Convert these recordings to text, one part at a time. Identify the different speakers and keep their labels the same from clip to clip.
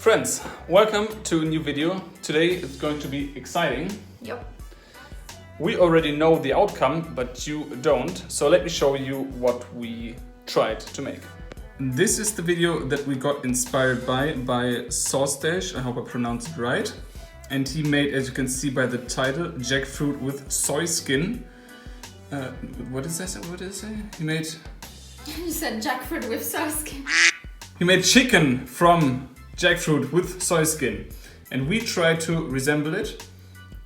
Speaker 1: Friends, welcome to a new video. Today it's going to be exciting.
Speaker 2: Yep.
Speaker 1: We already know the outcome, but you don't. So let me show you what we tried to make. This is the video that we got inspired by Stache. I hope I pronounced it right. And he made, as you can see by the title, Jackfruit with soy skin. What is that? What is it? He made...
Speaker 2: You said jackfruit with soy skin.
Speaker 1: He made chicken from jackfruit with soy skin, and we try to resemble it.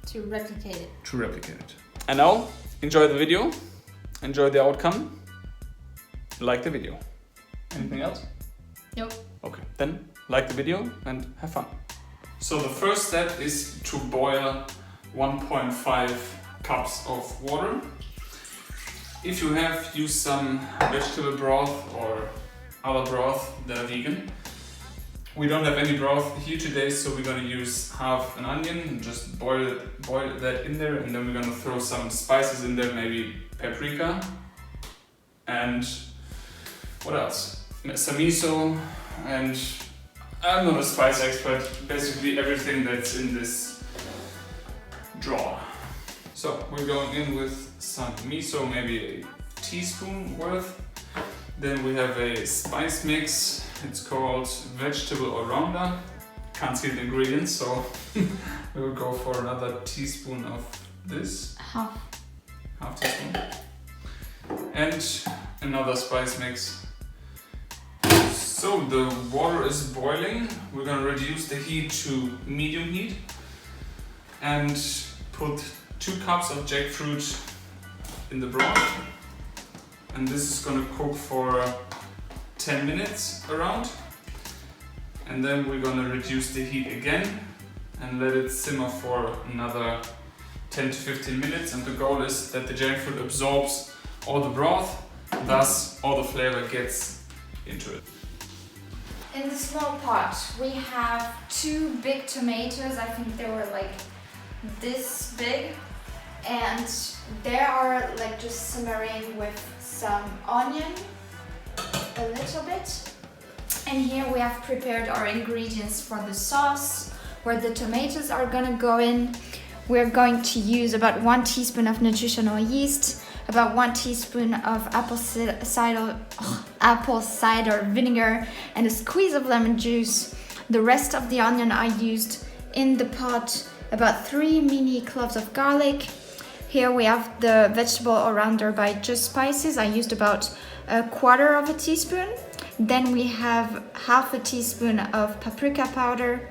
Speaker 2: To replicate it.
Speaker 1: And now, enjoy the video, enjoy the outcome, like the video. Anything else?
Speaker 2: Nope.
Speaker 1: Okay, then like the video and have fun. So the first step is to boil 1.5 cups of water. If you have, use some vegetable broth or other broth that are vegan. We don't have any broth here today, so we're gonna use half an onion and just boil that in there, and then we're gonna throw some spices in there, maybe paprika, and what else? Some miso, and I'm not a spice expert, basically everything that's in this drawer. So we're going in with some miso, maybe a teaspoon worth. Then we have a spice mix. It's called vegetable all-rounder. Can't see the ingredients, so we will go for another teaspoon of this.
Speaker 2: Half
Speaker 1: Teaspoon. And another spice mix. So the water is boiling. We're gonna reduce the heat to medium heat and put 2 cups of jackfruit in the broth. And this is gonna cook for 10 minutes around, and then we're gonna reduce the heat again and let it simmer for another 10 to 15 minutes, and the goal is that the jackfruit absorbs all the broth, thus all the flavor gets into it.
Speaker 2: In the small pot we have 2 big tomatoes. I think they were like this big, and they are like just simmering with some onion, a little bit. And here we have prepared our ingredients for the sauce, where the tomatoes are gonna go in. We're going to use about 1 teaspoon of nutritional yeast, about 1 teaspoon of apple cider vinegar, and a squeeze of lemon juice. The rest of the onion I used in the pot, about 3 mini cloves of garlic. Here we have the vegetable all-rounder by Just Spices. I used about 1/4 of a teaspoon. Then we have half a teaspoon of paprika powder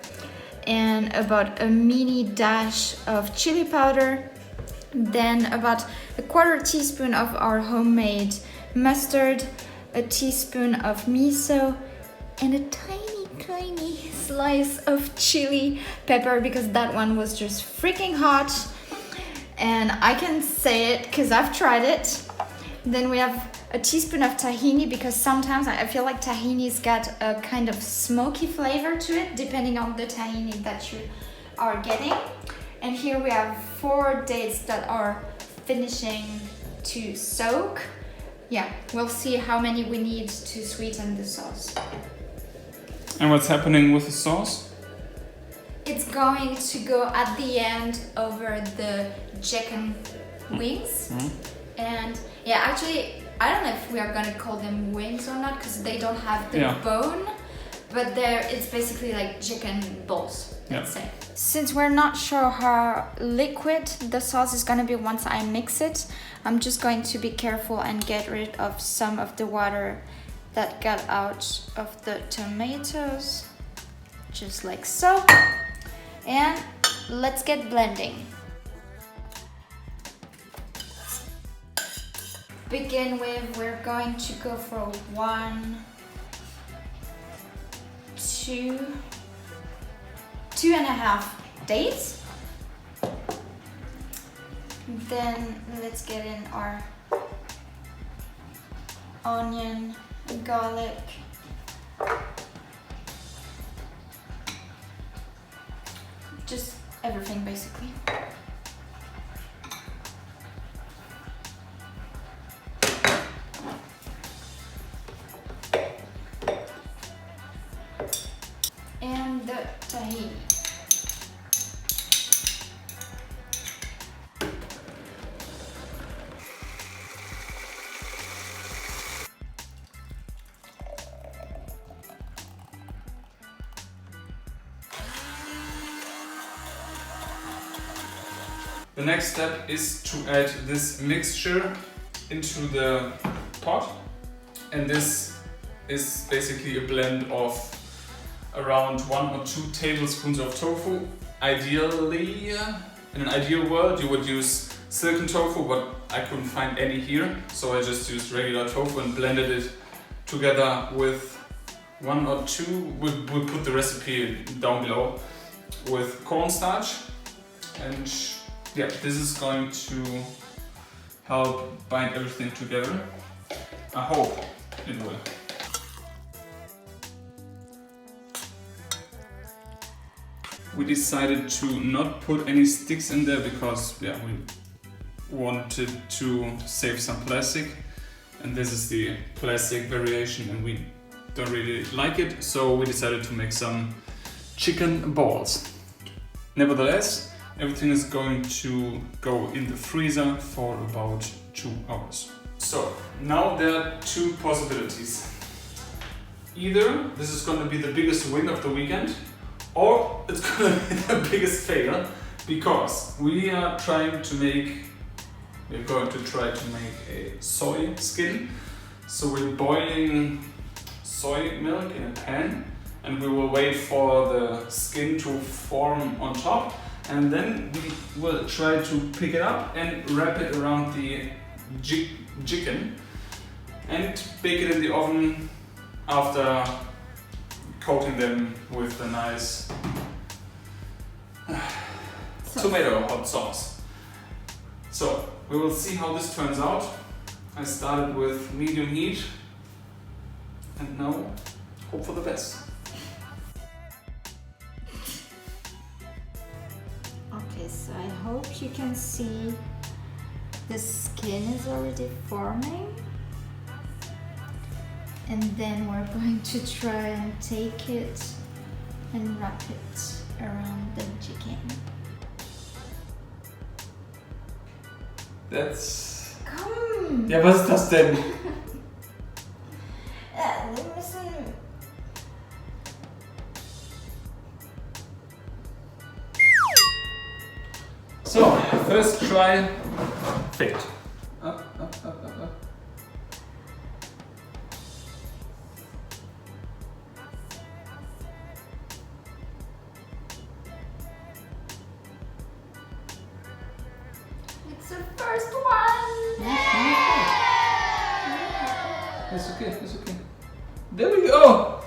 Speaker 2: and about a mini dash of chili powder. Then about 1/4 teaspoon of our homemade mustard, a teaspoon of miso, and a tiny slice of chili pepper, because that one was just freaking hot. And I can say it because I've tried it. Then we have a teaspoon of tahini, because sometimes I feel like tahini's got a kind of smoky flavor to it, depending on the tahini that you are getting. And here we have 4 dates that are finishing to soak. Yeah, we'll see how many we need to sweeten the sauce.
Speaker 1: And what's happening with the sauce?
Speaker 2: It's going to go at the end over the Jacken wings. And yeah, actually, I don't know if we are gonna call them wings or not, because they don't have the bone, but it's basically like chicken balls, let's say. Since we're not sure how liquid the sauce is gonna be once I mix it, I'm just going to be careful and get rid of some of the water that got out of the tomatoes, just like so. And let's get blending. Begin with, we're going to go for 1, 2, 2.5 dates. Then let's get in our onion, garlic, just everything basically. And the tahini.
Speaker 1: The next step is to add this mixture into the pot, and this is basically a blend of around 1 or 2 tablespoons of tofu. Ideally, in an ideal world, you would use silken tofu, but I couldn't find any here, so I just used regular tofu and blended it together with 1 or 2. We'll put the recipe down below, with cornstarch. And yeah, this is going to help bind everything together. I hope it will. We decided to not put any sticks in there because we wanted to save some plastic, and this is the plastic variation and we don't really like it, so we decided to make some chicken balls. Nevertheless, everything is going to go in the freezer for about 2 hours. So now there are 2 possibilities. Either this is going to be the biggest win of the weekend, or it's going to be the biggest fail, because we are going to try to make a soy skin. So we're boiling soy milk in a pan, and we will wait for the skin to form on top, and then we will try to pick it up and wrap it around the Jacken and bake it in the oven after coating them with a nice tomato hot sauce. So we will see how this turns out. I started with medium heat, and now hope for the best.
Speaker 2: Okay, so I hope you can see the skin is already forming. And then we're going to try and take it and wrap it around the chicken.
Speaker 1: That's...
Speaker 2: Komm!
Speaker 1: Ja, was ist das denn?
Speaker 2: Ja, wir müssen...
Speaker 1: So, first try failed. Up.
Speaker 2: It's the first one!
Speaker 1: It's okay. There we go!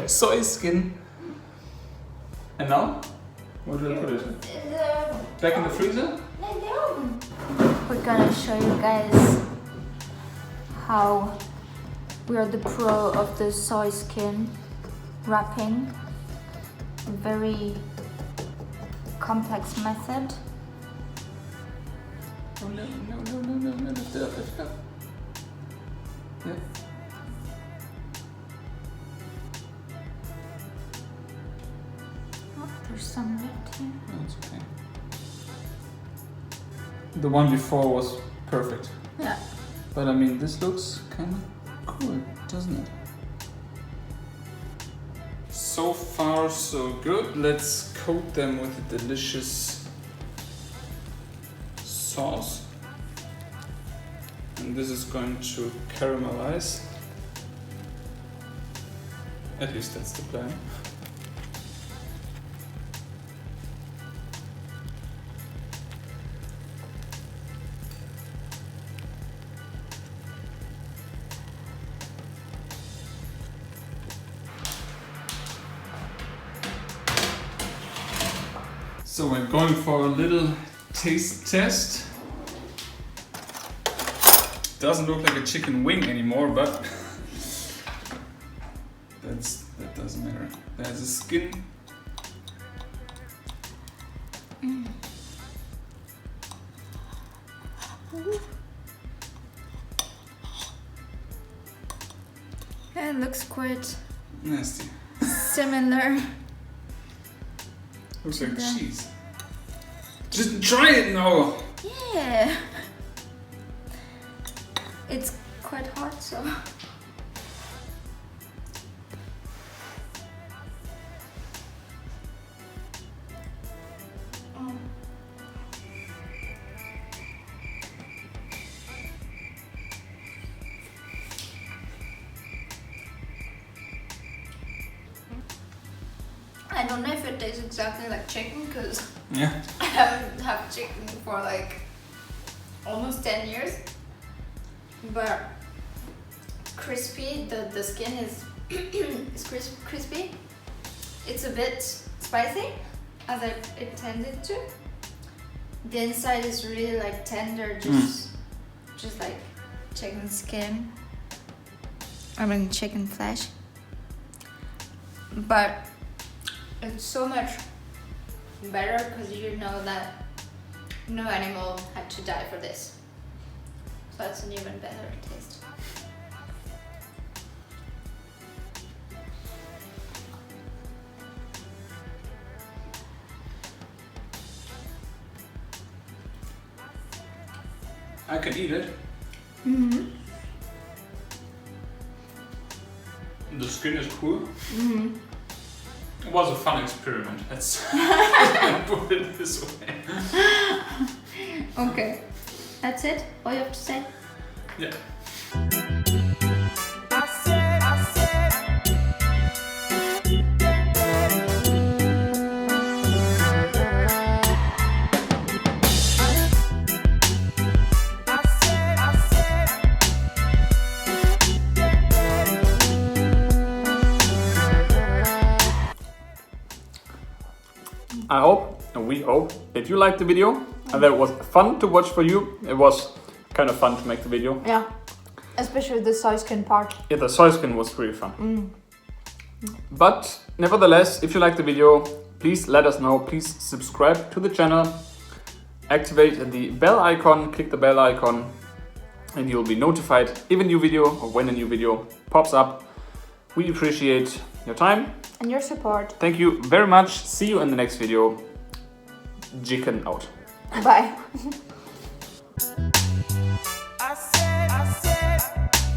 Speaker 1: Soy skin. And now? Where do I put it? Back in the freezer?
Speaker 2: We're gonna show you guys how we are the pro of the soy skin wrapping. A very complex method.
Speaker 1: Oh, no, lift it up. Yeah.
Speaker 2: Oh, there's some left here.
Speaker 1: No, it's okay. The one before was perfect.
Speaker 2: Yeah.
Speaker 1: But I mean, this looks kind of cool, doesn't it? So far, so good. Let's coat them with a delicious sauce. And this is going to caramelize. At least that's the plan. So we're going for a little taste test. Doesn't look like a chicken wing anymore, but that doesn't matter. There's a skin.
Speaker 2: Yeah, it looks quite
Speaker 1: Nasty.
Speaker 2: Similar.
Speaker 1: Looks like
Speaker 2: the-
Speaker 1: cheese. Just try it now.
Speaker 2: Yeah. It's quite hot, so. I don't know if it tastes exactly like chicken because
Speaker 1: Yeah.
Speaker 2: I haven't had chicken for like almost 10 years. But crispy, the skin is crispy. It's a bit spicy as I intended to. The inside is really like tender, just like chicken skin. I mean chicken flesh. But it's so much better because you know that no animal had to die for this. So it's an even better taste.
Speaker 1: I can eat it.
Speaker 2: Mm-hmm.
Speaker 1: The skin is cool.
Speaker 2: Mm-hmm.
Speaker 1: It was a fun experiment. Let's put it this way.
Speaker 2: Okay. That's it? All you have to say?
Speaker 1: Yeah. I hope, and we hope, that you liked the video and that it was fun to watch for you. It was kind of fun to make the video.
Speaker 2: Yeah. Especially the soy skin part.
Speaker 1: Yeah, the soy skin was really fun. But nevertheless, if you liked the video, please let us know. Please subscribe to the channel, activate the bell icon, click the bell icon, and you'll be notified if a new video or when a new video pops up. We appreciate your time.
Speaker 2: And your support.
Speaker 1: Thank you very much. See you in the next video. Jacken out.
Speaker 2: Bye.
Speaker 3: I said